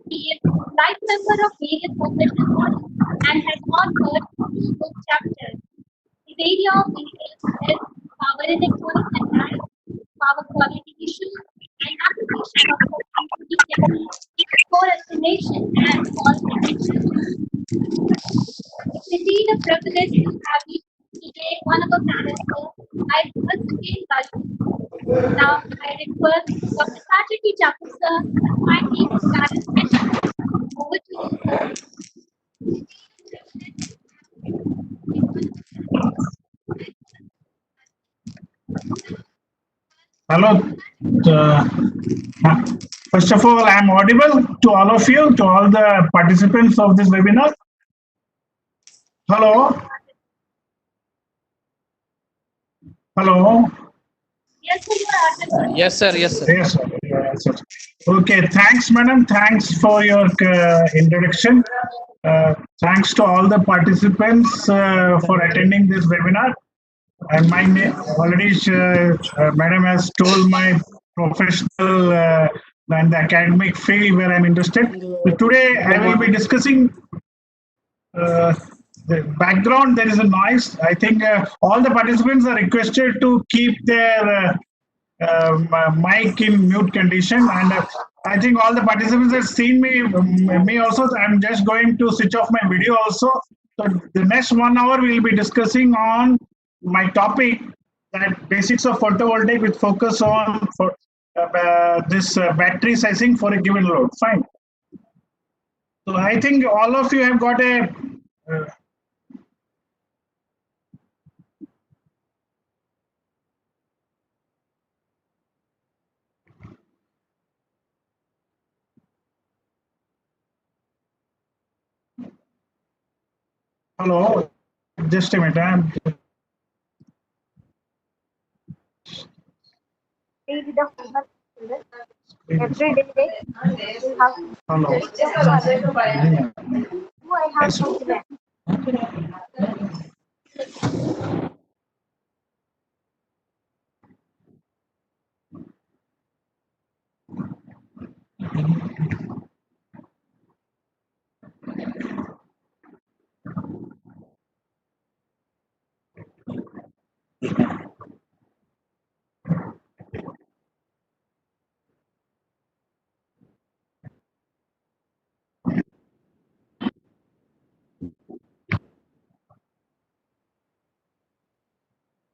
He is life member of various professional bodies and has authored two book chapters. His area of interest is power electronics and drives, power quality issues, and application of certain cooling techniques for estimation and fault detection. It's indeed a privilege to have you today, one of our panelists. I once again welcome you. Now, I request Dr. Patrick Jacob, sir, to kindly start the session. Over to you, sir. Hello. Uh, First of all, I am audible to all of you, to all the participants of this webinar. Hello. Hello. Yes, sir, you are audible. Yes, sir. Yes, sir. Yes, sir. Yes, sir. Okay. Thanks, madam. Thanks for your introduction. Thanks to all the participants for attending this webinar. And my name already, madam has told my professional and the academic field where I'm interested. So today I will be discussing the background. There is a noise. I think all the participants are requested to keep their mic in mute condition. And I think all the participants have seen me also. I'm just going to switch off my video also. So the next 1 hour we will be discussing on my topic, that basics of photovoltaic with focus on for this battery sizing for a given load. Fine. So I think all of you have got a hello. Just a minute. Every day we have Hello. who I have Yes. to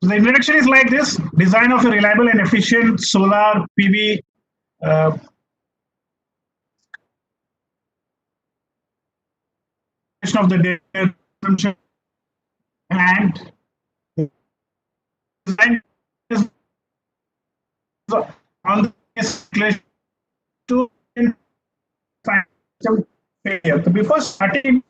So the introduction is like this: design of a reliable and efficient solar PV of the data consumption and design is on the escalation to financial failure. So before starting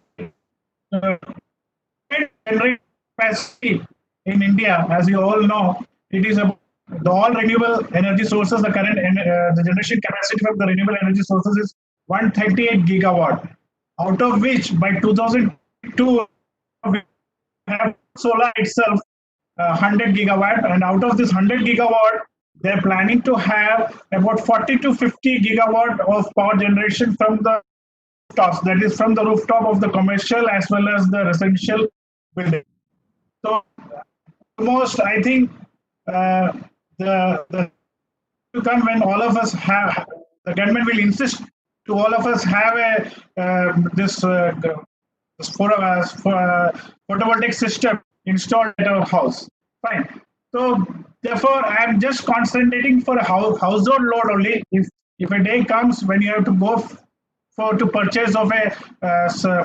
generate capacity in India, as you all know, it is about the all renewable energy sources. The current the generation capacity from the renewable energy sources is 138 gigawatt, out of which by 2002 we have solar itself 100 gigawatt, and out of this 100 gigawatt, they're planning to have about 40 to 50 gigawatt of power generation from the rooftops, that is from the rooftop of the commercial as well as the residential building. So almost I think the to come when all of us have, the government will insist to all of us have a this photovoltaic system installed at our house. Fine. So therefore, I am just concentrating for a household load only. If a day comes when you have to go for to purchase of a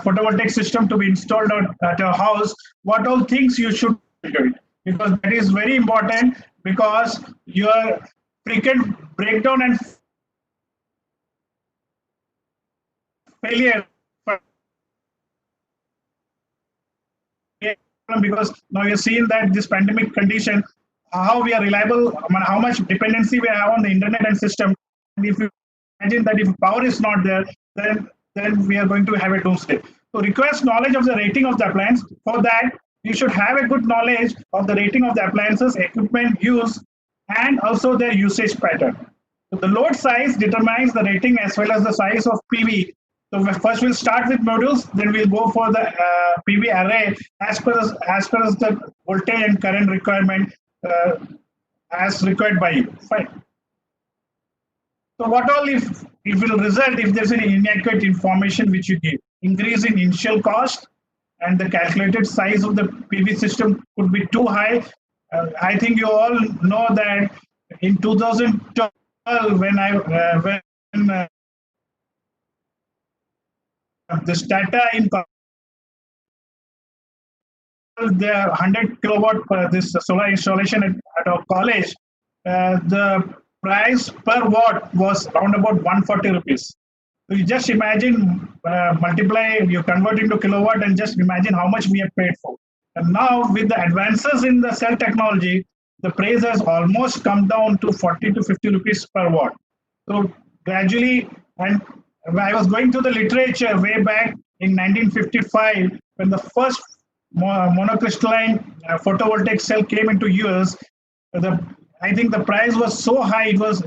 photovoltaic system to be installed at your house, what all things you should do it, because that is very important, because your frequent breakdown and failure, because now you're seeing that this pandemic condition, how we are reliable, how much dependency we have on the internet and system. And if you imagine that if power is not there, then we are going to have a doomsday. So requires knowledge of the rating of the appliance. For that, you should have a good knowledge of the rating of the appliances, equipment used, and also their usage pattern. So the load size determines the rating as well as the size of PV So first we'll start with modules, then we'll go for the PV array as per as the voltage and current requirement as required by you. Fine. So what all if will result if there's any inaccurate information which you give? Increase in initial cost and the calculated size of the PV system could be too high. I think you all know that in 2012 when this data in the 100 kilowatt this solar installation at our college, the price per watt was around about 140 rupees. So you just imagine, multiply, you convert into kilowatt and just imagine how much we have paid for. And now with the advances in the cell technology, the price has almost come down to 40 to 50 rupees per watt. So gradually, and I was going through the literature way back in 1955 when the first monocrystalline photovoltaic cell came into use. I think the price was so high; it was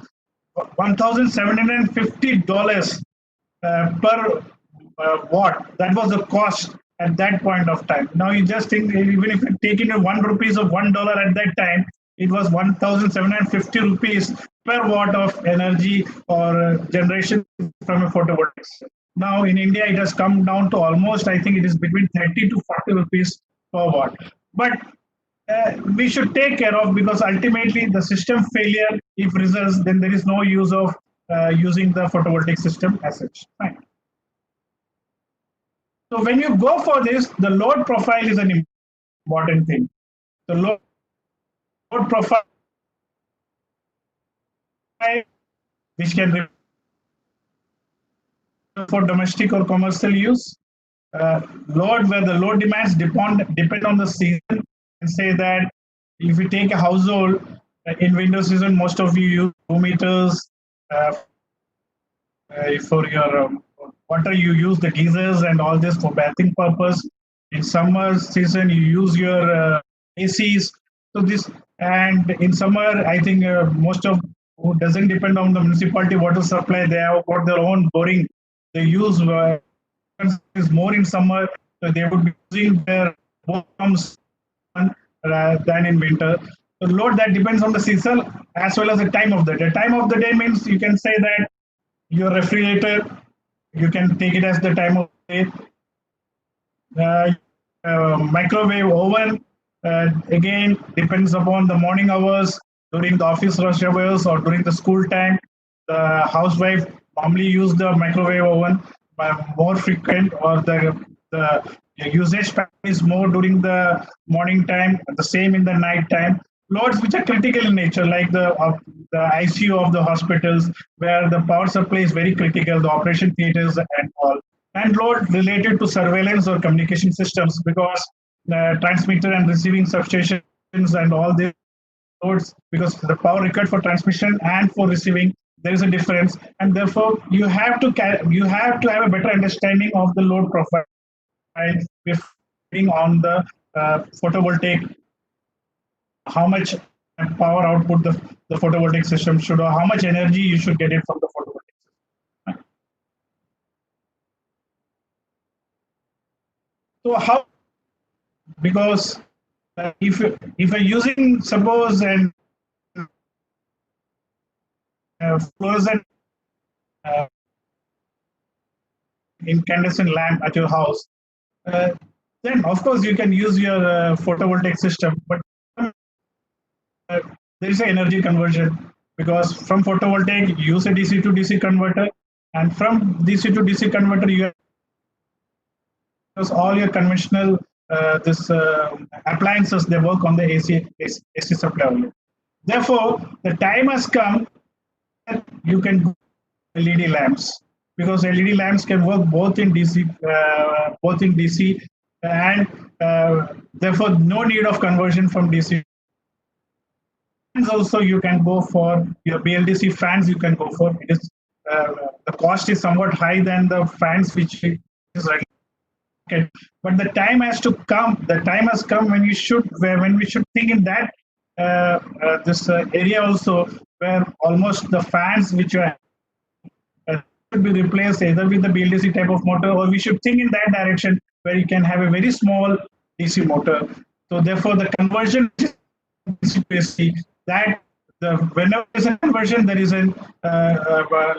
$1,750 per watt. That was the cost at that point of time. Now you just think, even if you take in 1 rupees of $1 at that time, it was 1,750 rupees per watt of energy or generation from a photovoltaic cell. Now in India, it has come down to almost, I think it is between 30 to 40 rupees per watt. But we should take care of, because ultimately the system failure, if results, then there is no use of using the photovoltaic system as such. Fine. So when you go for this, the load profile is an important thing. The load profile, which can be for domestic or commercial use. Load where the load demands depend on the season. And say that if you take a household in winter season, most of you use 2 meters. For your water, you use the geysers and all this for bathing purpose. In summer season, you use your ACs. So this, and in summer, I think most of who doesn't depend on the municipality water supply, they have got their own boring. They use is more in summer, so they would be using their pumps than in winter. The load that depends on the season as well as the time of the day. Time of the day means you can say that your refrigerator, you can take it as the time of day. Microwave oven, again, depends upon the morning hours, during the office rush hours or during the school time. The housewife normally use the microwave oven more frequent, or the usage pattern is more during the morning time, the same in the night time. Loads which are critical in nature, like the ICU of the hospitals, where the power supply is very critical, the operation theaters and all. And load related to surveillance or communication systems, because transmitter and receiving substations and all these loads, because the power required for transmission and for receiving, there is a difference, and therefore you have to have a better understanding of the load profile before on the photovoltaic, how much power output the photovoltaic system should, or how much energy you should get it from the photovoltaic system. So how, because if you're using, suppose, an fluorescent incandescent lamp at your house, then of course you can use your photovoltaic system, but there is an energy conversion, because from photovoltaic you use a DC to DC converter, and from DC to DC converter you have, because all your conventional appliances, they work on the AC supply only. Therefore, the time has come that you can go LED lamps, because LED lamps can work both in DC, and therefore no need of conversion from DC. Fans also you can go for your BLDC fans. You can go for it is the cost is somewhat high than the fans which is okay. But the time has to come. The time has come when we should think in that this area also, where almost the fans which are should be replaced either with the BLDC type of motor, or we should think in that direction where you can have a very small DC motor. So therefore, the conversion DC to AC, that the whenever there is a conversion, there is a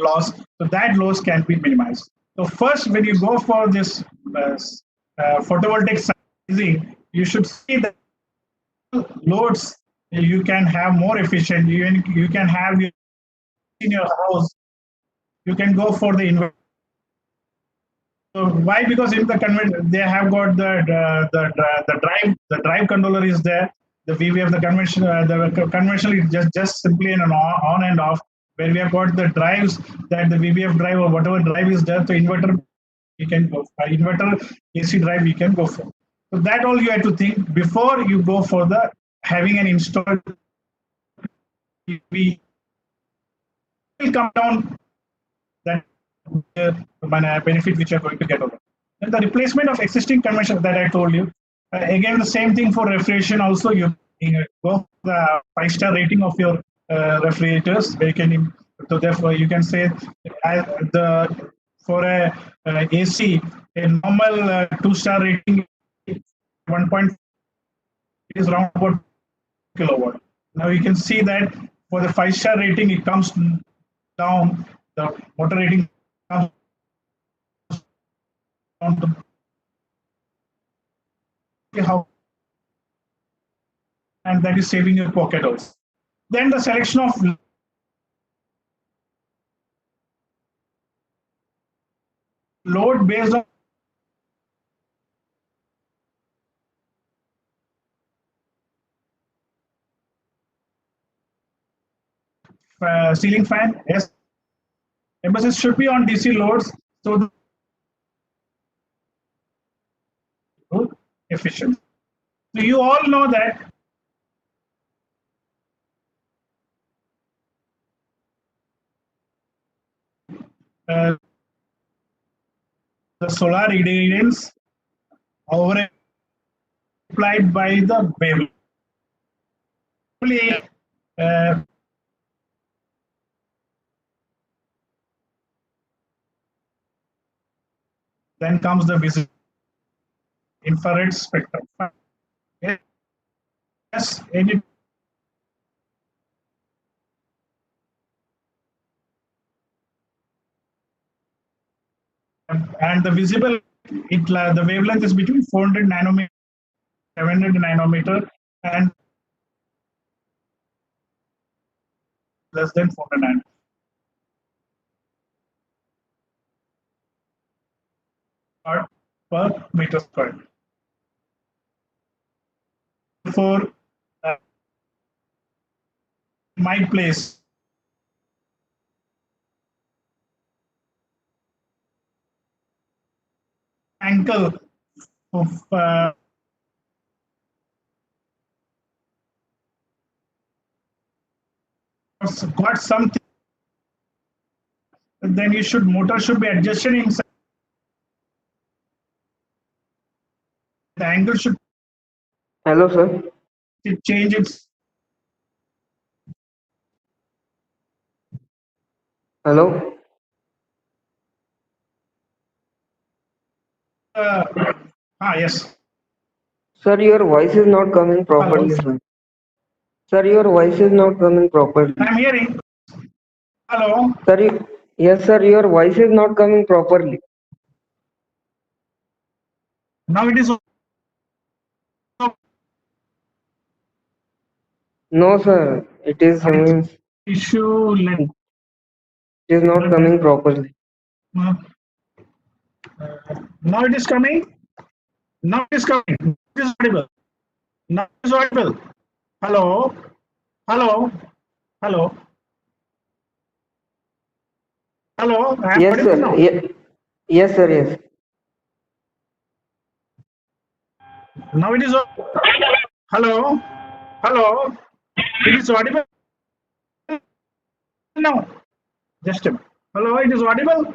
loss. So that loss can be minimized. So first, when you go for this photovoltaic sizing, you should see that loads you can have more efficient. You can have in your house. You can go for the inverter. So why? Because in the convention they have got the drive controller is there. The VVF, the conventional is just simply an on and off. Where we have got the drives, that the VVF drive or whatever drive is there, the inverter you can go for. Inverter AC drive you can go for. So that all you have to think before you go for the having an installed. We will come down that benefit which you are going to get over. And the replacement of existing convention that I told you, again the same thing for refrigeration. Also, you go for the 5-star rating of your refrigerators. You can, so therefore you can say the for a AC, a normal 2-star rating 1. Is around about kilowatt. Now you can see that for the 5-star rating, it comes down. The motor rating comes down to how, and that is saving your pocket also. Then the selection of load based on ceiling fan. Yes, emphasis should be on DC loads, so the efficient. So you all know that the solar irradiance over applied by the wave. Uh, then comes the visible infrared spectrum. Yes, any and the visible the wavelength is between 400 nanometer, 700 nanometer, and less than 400 nanometer per meter square. For my place, ankle of got something, then you should motor should be adjusted inside. The angle should Hello, sir. change its. Hello. Yes. Sir, your voice is not coming Hello. properly, sir. Sir, your voice is not coming properly. I'm hearing. Hello. Sir, yes, sir, your voice is not coming properly. Now it is. No, sir. It is means Issue. it is not coming properly. Now it is coming. Now it is coming. It is audible. Now it is audible. Hello. Hello. Hello. Hello. I am Yes, audible sir. now. Yes, sir. Yes. Now it is. Hello. Hello. It is audible now. Just a minute. Hello. It is audible.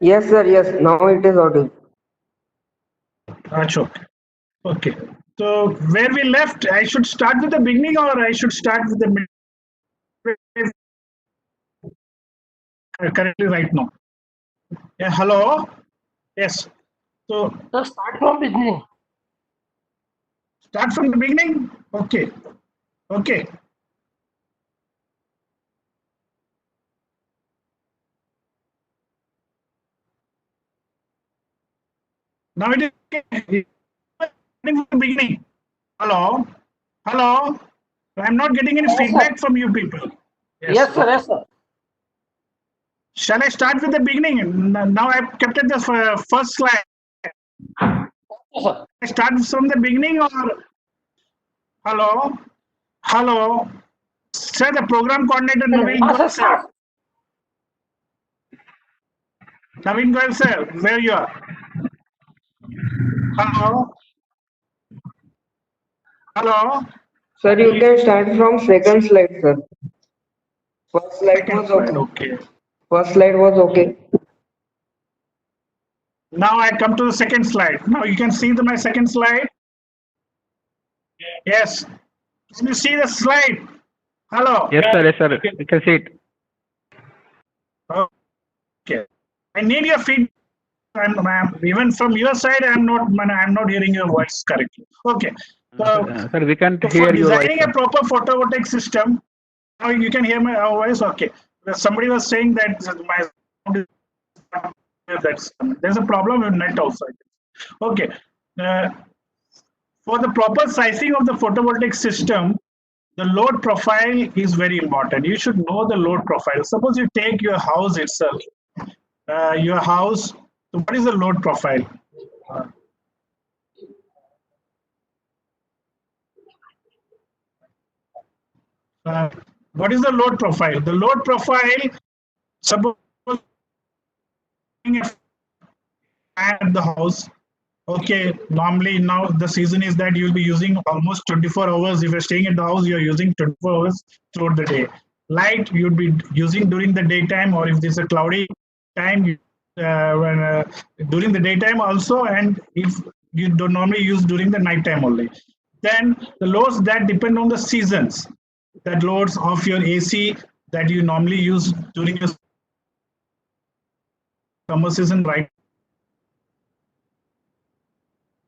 Yes, sir. Yes. Now it is audible. Sure. Okay. So where we left, I should start with the beginning or I should start with the middle? currently right now. Yeah, hello. Yes. So Sir, start from beginning. start from the beginning. Okay. Okay. Now it is okay. Starting from the beginning. Hello. Hello. I'm not getting any Yes, sir. feedback from you people. Yes. Yes, sir. Okay. Yes, sir. Shall I start with the beginning? Now I've kept it the first slide. Yes, sir. I start from the beginning or hello? Hello? Sir, the program coordinator Naveen Yes, Goel, sir. sir. Start. Naveen Goel, sir, where you are? Hello? Hello? Sir, you can start from second slide, sir. First slide Second was slide, okay. okay. First slide was okay. Now I come to the second slide. Now you can see my second slide. Yes. Can you see the slide? Hello? Yes, sir. Yes, sir. You can see it. Okay. I need your feedback. Even from your side, I'm not hearing your voice correctly. Okay. So, Sir, we can't for hear your voice. designing a proper photovoltaic system, now you can hear my voice. Okay. Somebody was saying that my sound is there's a problem with net also. Okay. Uh, for the proper sizing of the photovoltaic system, the load profile is very important. You should know the load profile. Suppose you take your house itself. Your house, so what is the load profile? Uh, what is the load profile? The load profile, suppose at the house. Okay, normally now the season is that you'll be using almost 24 hours. If you're staying at the house, you're using 24 hours throughout the day. Light you'd be using during the daytime, or if there's a cloudy time, during the daytime also, and if you don't normally use during the night time only. Then the loads that depend on the seasons, that loads of your AC that you normally use during your summer season, right?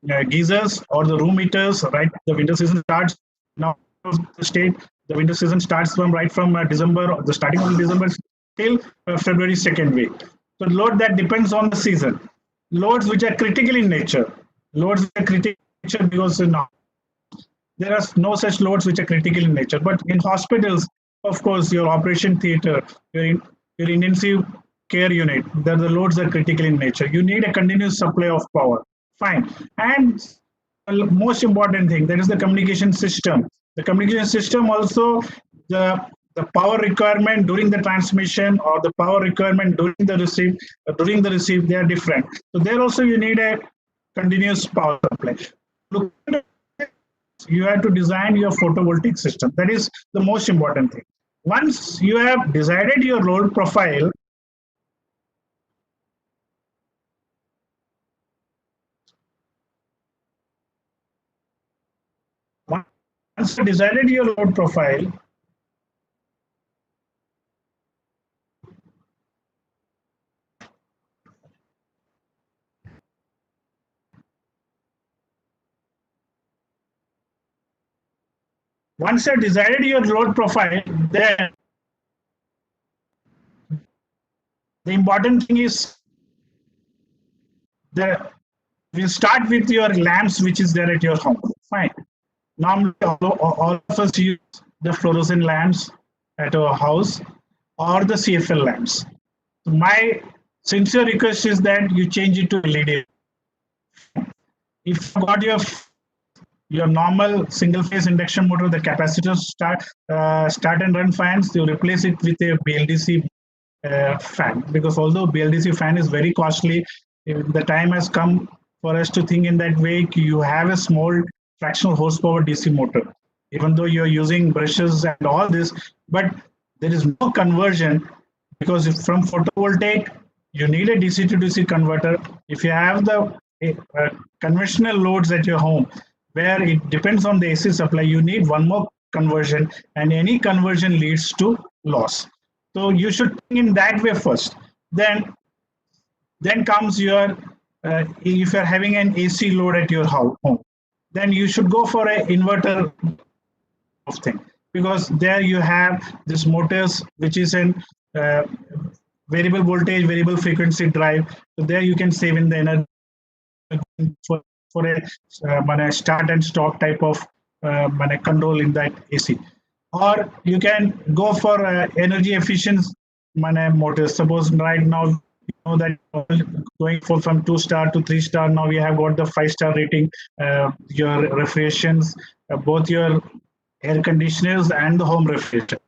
Geysers or the room heaters, right? The winter season starts now. The state, the winter season starts from right from December, the starting of December till February second week. So load that depends on the season. Loads which are critical in nature. Loads which are critical in nature because there are no such loads which are critical in nature. But in hospitals, of course, your operation theater, your intensive care unit, the loads are critical in nature. You need a continuous supply of power. Fine. And most important thing, that is the communication system. The communication system also, the power requirement during the transmission or the power requirement during the receive, they are different. So there also you need a continuous power supply. Look, you have to design your photovoltaic system. That is the most important thing. Once you have decided your load profile, once you decided your load profile, once you have decided your load profile, then the important thing is the we'll start with your lamps which is there at your home. Fine. Normally, all of us use the fluorescent lamps at our house or the CFL lamps. My sincere request is that you change it to LED. If you got your normal single phase induction motor, the capacitor start and run fans, you replace it with a BLDC fan, because although BLDC fan is very costly, the time has come for us to think in that way. You have a small fractional horsepower DC motor, even though you're using brushes and all this, but there is no conversion, because if from photovoltaic you need a DC to DC converter. If you have the conventional loads at your home where it depends on the AC supply, you need one more conversion, and any conversion leads to loss. So you should think in that way first. Then comes your if you're having an AC load at your home, then you should go for an inverter of thing, because there you have this motors which is an uh, variable voltage, variable frequency drive. So there you can save in the energy for a start and stop type of control in that AC. Or you can go for energy efficient motors. Suppose right now you know that going for from 2 star to 3 star, now we have got the 5 star rating. Your refrigerations, both your air conditioners and the home refrigerator.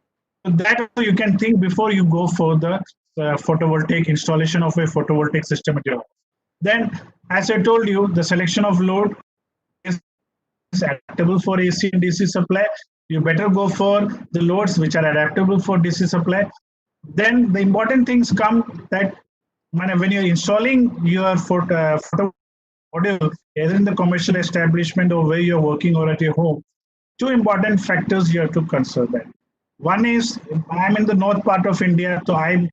So that also you can think before you go for the photovoltaic installation of a photovoltaic system at your home. Then, as I told you, the selection of load is adaptable for AC and DC supply. You better go for the loads which are adaptable for DC supply. Then the important things come that when you're installing your photo module, either in the commercial establishment or where you're working or at your home, two important factors you have to consider that. One is I'm in the north part of India, so I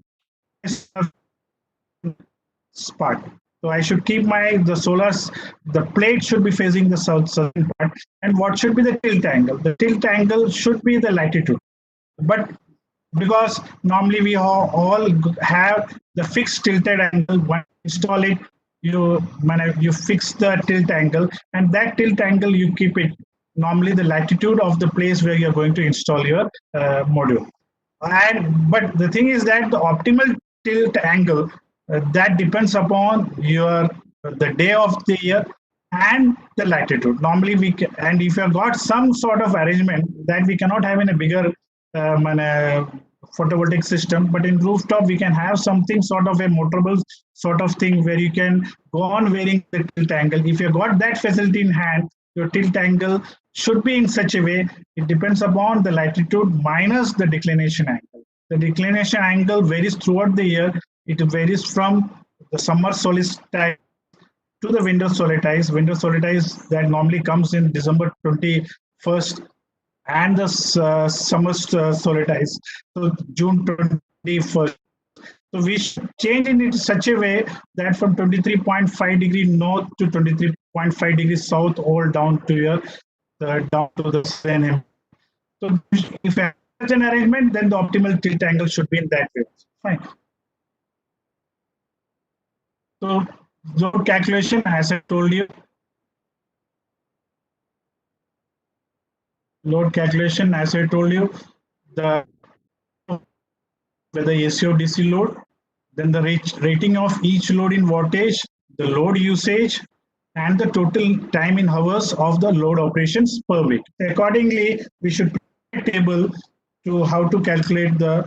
part. So I should keep the solars, the plate should be facing the southern part. And what should be the tilt angle? The tilt angle should be the latitude. But because normally we all have the fixed tilted angle, when you install it, you fix the tilt angle, and that tilt angle you keep it normally the latitude of the place where you're going to install your module. But the thing is that the optimal tilt angle that depends upon your the day of the year and the latitude. Normally and if you've got some sort of arrangement that we cannot have in a bigger photovoltaic system, but in rooftop we can have something sort of a motorable sort of thing where you can go on varying the tilt angle. If you've got that facility in hand, your tilt angle should be in such a way, it depends upon the latitude minus the declination angle. The declination angle varies throughout the year. It varies from the summer solstice to the winter solstice. Winter solstice that normally comes in December 21st, and the summer solstice, so June 21st. So we should change it in such a way that from 23.5 degree north to 23.5 degrees south, all down to your down to the sun. So if you have such an arrangement, then the optimal tilt angle should be in that way. Fine. So load calculation, as I told you, the whether AC or DC load, then the rating of each load in wattage, the load usage, and the total time in hours of the load operations per week. Accordingly, we should prepare a table to how to calculate the